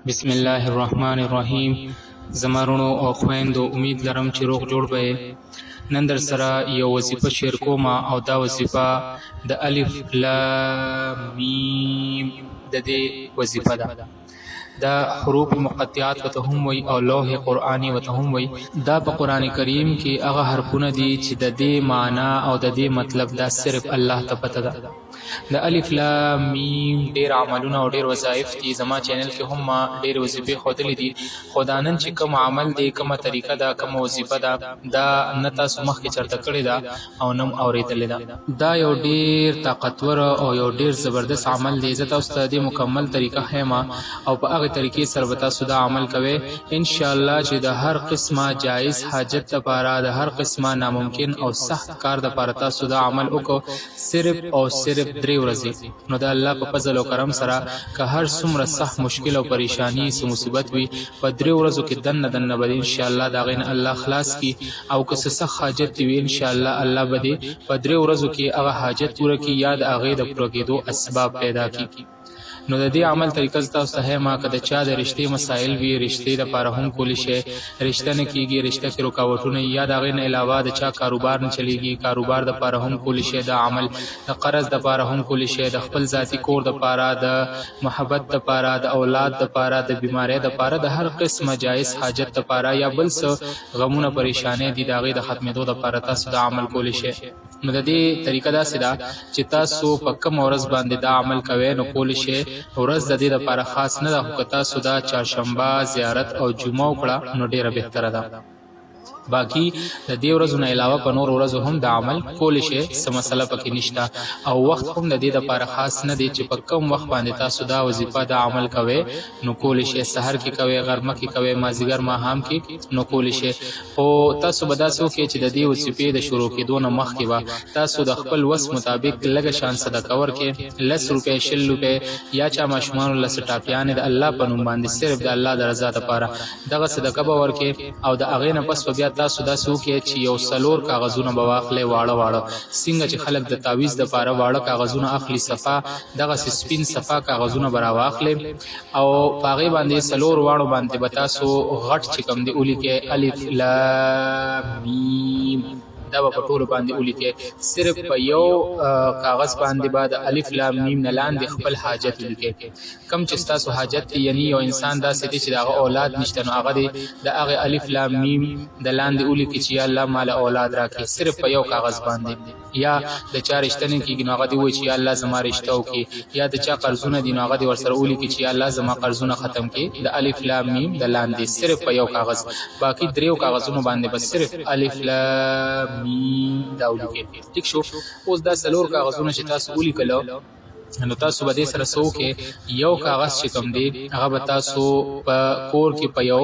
بسم الله الرحمن الرحیم. زمارونو او خويندو امید لرم چې روغ جوړ به. نن در سره یو وظیفه شیر کوم او دا وظیفه د الف لام میم د دې وظیفه ده. دا حروف مقطعات وته هم وي او لوح قرآني وته هم وي. دا په قرآن کریم کې هغه حرفونه دي چې د دې معنا او د دې مطلب دا صرف الله ته پته ده. د الف لام میم ډیر عملونه او ډیر وظایف دي. زما چینل کې هم ما ډیر وظیفې ښودلې دي، خو دا نن چې کوم عمل دی، کومه طریقه ده، کومه وظیفه ده، دا نه تاسو مخکې چرته کړې ده او نه اورېدلې ده. دا یو ډیر طاقتور او یو ډیر زبردست عمل دی. زه تاسو ته د مکمل طریقه ښیم او په هغه طریقې سره به تاسو دا عمل کوئ ان شاء الله چې د هر قسمه جایز حاجت لپاره، د هر قسمه ناممکن او سخت کار لپاره تاسو دا عمل وکړو صرف او صرف 3 ورځې. نو د الله په فضل او کرم سره که هر څومره سخت مشکل او پریشانی سو مصیبت وي، په 3 ورځو کې دنه به ان شاء الله دا غین الله خلاص کی. او که څه سخت حاجت وي ان شاء الله الله به په 3 ورځو کې هغه حاجت پوره کی، یاد هغه د پوره کېدو اسباب پیدا کی. نو د دې عمل طریقه تاسو ته ما کده چا د رښتې مسائل وی، رښتې د لپاره هم کولی شي، رښتیا نه کیږي، رښتیا کې رکاوټونه یا د غین علاوه د چا کاروبار نه چلیږي، کاروبار د لپاره هم کولی شي، د عمل د قرض د لپاره هم کولی شي، د خپل ذاتی کور د لپاره، د محبت د لپاره، د اولاد د لپاره، د بیماری د لپاره، د هر قسمه جایز حاجت د لپاره یا بل څه غمونه پریشانې دي داغه د ختمېدو د لپاره تاسو د عمل کولی شي. نو د دې طریقه دا سده چې تاسو په کوم ورځ باندې دا عمل کوئ نو کولی شي. ورځ د دې لپاره خاص نه ده، خو تاسو دا چهارشنبه زیارت او جمعه وکړه نو ډیره بهتره ده. باقی د دې ورځو نه علاوه په نور ورځو هم د عمل کولی شي، څه مسله پکې نشته. او وخت هم د دې لپاره خاص نه دی چې په کوم وخت باندې تاسو دا وظیفه د عمل کوئ نو کولی شي. سحر کې کوئ، غرمه کې کوئ، مازیګر ماښام کې نو کولی شي. خو تاسو به داسې وکړئ چې د دې وظیفې د شروع کېدو نه مخکې به تاسو د خپل وس مطابق لږه شان صدقه ورکړئ، 10 روپۍ، 20 روپۍ یا چا ماشومانو له ټاپیانې د الله په نوم باندې صرف د الله د رضا لپاره دغه صدقه به ورکړئ. او د هغې نه پس بیا تاسو داسې وکړئ چې یو 4 کاغذونه به واخلئ، واړه څنګه چې خلک د تعویض دپاره واړه کاغذونه اخلي، صفا دغسې سپین صفا کاغذونه به راواخلئ او په هغې باندې 4 واړو باندې به تاسو غټ چې کوم دی ولیکئ الف لام میم. دا په ټولو باندې ولیکئ. صرف په یو کاغذ باندې به د الف لام میم نه لاندې خپل حاجت ولیکئ. کم چې ستاسو حاجت دی، یعنی یو انسان داسې دی چې د هغه اولاد نشته نو هغه د هغې الف لام میم د لاندې ولیکي چې یا الله ماله اولاد راکړي، صرف په یو کاغذ باندې. یا د چا رشته نه کېږي نو هغه دې ووایي چې یا الله زما رشته وکړي. یا د چا قرضونه دي نو هغه دې ورسره ولیکي چې یا الله زما قرضونه ختم کړي. د الف لام میم د لاندې صرف په یو کاغذ، باقي 3 کاغذونو باندې بس صرف الف لام میم دا ولیکئ. ټیک شو. اوس دا 4 کاغذونه چې تاسو ولیکلو نو تاسو به دې سره څه وکړئ، یو کاغذ چې کوم دی هغه به تاسو په کور کې په یو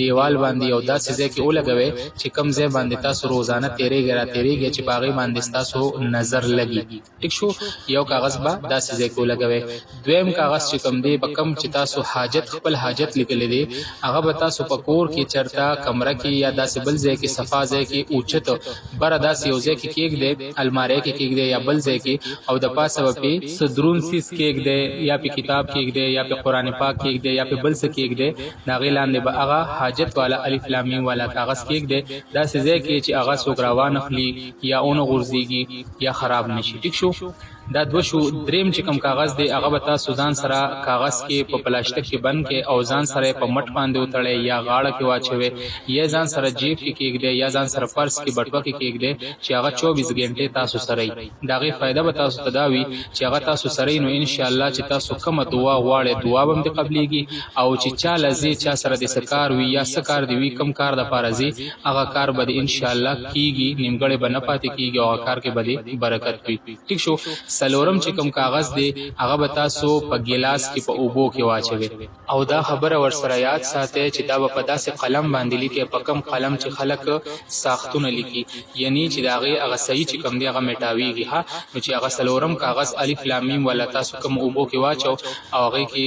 دیوال باندې یو داسې ځای کې ولګوئ چې کوم ځای باندې تاسو روزانه تیریږئ چې په هغې باندې ستاسو نظر لګي. ټیک شو. یو کاغذ به داسې ځای کې ولګوئ. دویم کاغذ چې کوم دی په کوم چې تاسو حاجت خپل حاجت لیکلی دی هغه به تاسو په کور کې چرته کمره کې یا داسې بل ځای کې صفا ځای کې اوچت بره داسې یو ځای کې کېږدئ، المارۍ کې کېږدئ یا بل ځای کې، او د پاسه به پې درون سیس کېږدئ یا په کتاب کېږدئ یا په قرآن پاک کېږدئ یا په بل څه کېږدئ. د هغې لاندې به هغه حاجت والا الف لام میم والا کاغذ کېږدئ، داسې ځای کې چې هغه څوک راوانخلي یا ونه غورځېږي یا خراب نشي. ټیک شو. دا 2 شو. دریم چې کوم کاغذ دی هغه به تاسو ځان سره کاغذ کې په پلاستیک کې بند کې او ځان سره په مټ باندې وتړئ یا غاړه کې واچوئ یا ځان سره جیب کې کېږدئ یا ځان سره پرس کې بټوه کې کېږدئ چې هغه 24 غنټې تاسو سره وي. د هغې فایده به تاسو ته دا وي چې هغه تاسو سره نو ان شاء الله چې تاسو کومه دعا غواړئ دعا به هم دې قبلېږي. او چې چا لځي چا سره دې څه کار وي یا څه کار دې وي کوم کار دپاره ځي هغه کار به ان شاء الله کېږي، نیمګړی به نه پاتې کېږي او هغه کار کې به دې برکت وي. ټیک شو. 4 چې کوم کاغذ دی هغه به تاسو په ګیلاس کې په اوبو کې واچوئ او دا خبره ورسره یاد ساتئ چې دا به په داسې قلم باندې لیکئ، په کوم قلم چې خلک ساختونه لیکي، یعنی چې د هغې هغه صحیح چې کوم دی هغه میټاویږي. نو چې هغه 4 کاغذ الف لام میم والا تاسو کوم اوبو کې واچو او هغې کې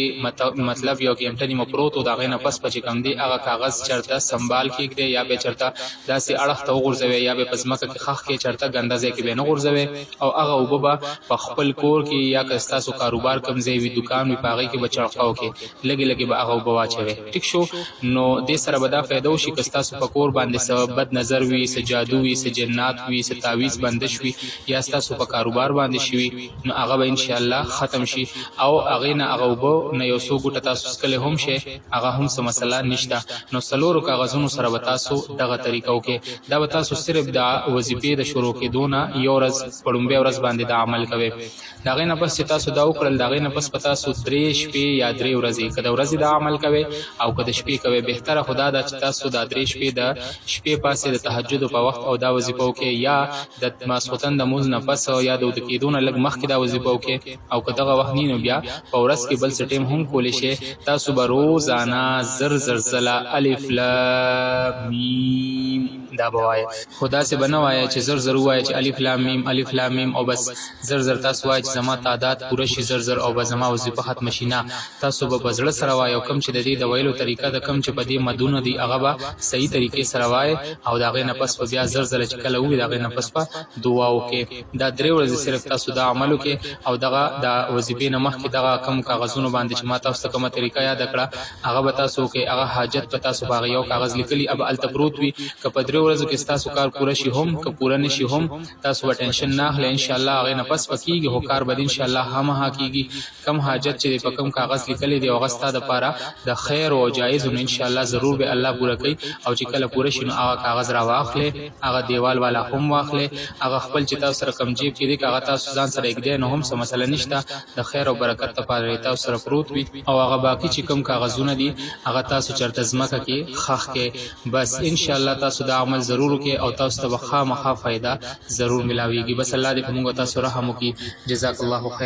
مطلب یو ګنټه نیمه پروت و، د هغې نه پس به چې کوم دی هغه کاغذ چرته سنبال کېږدئ یا به چرته داسې اړخ ته وغورځوئ یا به په ځمکه کې خښ کې چرته ګنده ځای کې به نه غورځوئ او هغه اوبه به په په خپل کور کې یا که ستاسو کاروبار کم ځای وي دکان وي په هغې کې به چړقاو کې لږې لږې به هغه اوبه واچوئ. ټیک شو. نو دې سره به دا فایده وشي که ستاسو په کور باندې څه بد نظر وي، څه جادو وي، څه جنات وي، څه تعویض بندش وي یا ستاسو په کاروبار باندې شوي نو هغه به انشاءالله ختم شي او هغې نه هغه اوبه نه یو څو ګوټه تاسو څکلی هم شئ هغه هم څه مسله نشته. نو څلورو کاغذونو سره به تاسو دغه طریقه وکړئ. دا به تاسو صرف د وظیفې د شروع کېدو نه یو ورځ په لومبۍ ورځ باندې دا عمل کوئ. د هغې نه پس چې تاسو دا وکړل د هغې نه پس به تاسو 3 شپې یا 3 ورځې که د ورځې دا عمل کوئ او که د شپې کوئ. بهتره خو دا ده چې تاسو دا 3 شپې د شپې پاسې د تهجدو په وخت او دا وظیفه وکړئ یا د ماسخوتن د مونځ نه پس یا د وده کېدو نه لږ مخکې دا وظیفه وکړئ او که دغه وخت نی نو بیا په ورځ کې بل څه ټایم هم کولی شئ. تاسو به روزانه زر ځله الف لام میم دا به وایئ. خو داسې به نه وایئ چې زر ووایئ چې الف لام میم الف لام میم او بس زر تاسو وایئ چې زما تعداد پوره شي زر او به زما وظیفه ختمه شي. نه، تاسو به په زړه سره وایئ او کوم چې د دې د ویلو طریقه د کوم چې په دې مدونه دي هغه به صحیح طریقې سره وایئ او د هغې نه پس به بیا زر ځله چې کله ووایي د هغې نه پس به دعا وکړئ. دا 3 ورځې صرف تاسو دا عمل وکړئ او دغه د وظیفې نه مخکې دغه کم کاغذونو باندې چې ما تاسو ته کومه طریقه یاده کړه هغه به تاسو وکړئ. هغه حاجت به تاسو په هغه یو کاغذ لیکلي به هلته پروت وي. که په 3 ورځو کې ستاسو کار پوره شي هم که پوره نه شي هم تاسو به ټینشن نه اخلئ. انشاءالله هغې نه پس به کېږي خو کار به د انشاءالله هماها کېږي. کم حاجت چې دی په کم کاغذ لیکلی دی هغه ستا دپاره د خیر او جایزو نه انشاءالله ضرور به الله پوره کوي او چې کله پوره شي نو هغه کاغذ را واخلئ هغه دیوال والا هم واخلئ هغه خپل چې تاسو سره کم جیب کې دی که هغه تاسو ځان سره ایږدئ نو هم څه مسله نشته. د خیر او برکت دپاره تاسو سره پروت وي او هغه باقي چې کوم کاغذونه دي هغه تاسو چېرته ځمکه کې خښ کړئ. بس انشاءالله تاسو دا عمل ضرور وکړئ او تاسو ته به خامخا فایده ضرور ملاویږي. بس الله دې په موږ تاسو رحم وکړي. جزاک الله خیر.